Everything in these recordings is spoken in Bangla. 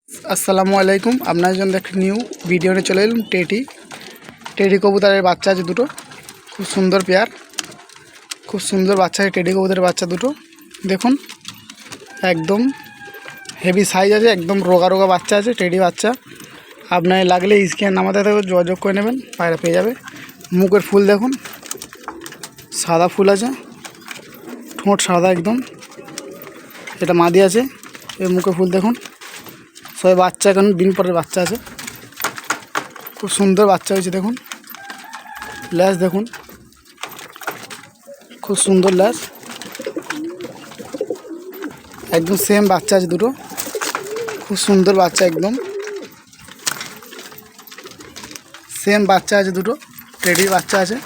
আসসালামু আলাইকুম। আপনার জন্য একটা নিউ ভিডিও নিয়ে চলে এলাম। টেডি কবুতরের বাচ্চা আছে দুটো, খুব সুন্দর পেয়ার, খুব সুন্দর বাচ্চা আছে টেডি কবুতরের বাচ্চা দুটো। দেখুন একদম হেভি সাইজ আছে, একদম রোগা রোগা বাচ্চা আছে টেডি বাচ্চা। আপনার লাগলে স্ক্যান আমাদের থেকে যোগাযোগ করে নেবেন, পায়রা পেয়ে যাবে। মুখের ফুল দেখুন, সাদা ফুল আছে, ঠোঁট সাদা একদম। এটা মাদি আছে, এর মুখে ফুল দেখুন। সবাই বাচ্চা এখন দিন পরের বাচ্চা আছে, খুব সুন্দর বাচ্চা হয়েছে। দেখুন ল্যাস দেখুন, খুব সুন্দর ল্যাস, একদম সেম বাচ্চা আছে দুটো, খুব সুন্দর বাচ্চা, একদম সেম বাচ্চা আছে দুটো, টেডির বাচ্চা আছে।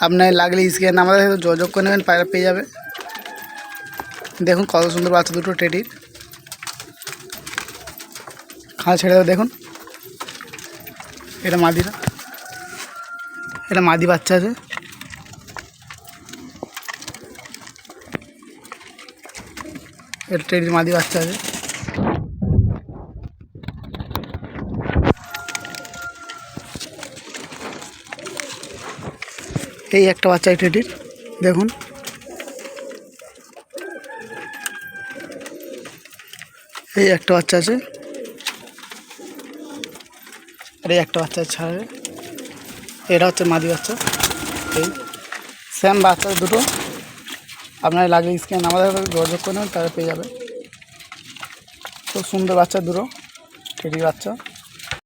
আপনার লাগলে স্ক্যান আমাদের সাথে যোগাযোগ করে নেবেন, পায়রা পেয়ে যাবে। দেখুন কত সুন্দর বাচ্চা দুটো টেডির, খাওয়া ছেড়ে দেবে। দেখুন এটা মাদিরা, এটা মাদি বাচ্চা আছে। এটা টেডির মাদি বাচ্চা আছে। এই একটা বাচ্চা টেডির, দেখুন এই একটা বাচ্চা আছে, আর এই একটা বাচ্চা ছাড়ে। এটা হচ্ছে মাদি বাচ্চা। এই সেম বাচ্চা দুটো, আপনার লাগলে স্ক্যান আমাদের যোগাযোগ করে নেবেন, তারা পেয়ে যাবে। খুব সুন্দর বাচ্চা দুটো টেডির বাচ্চা।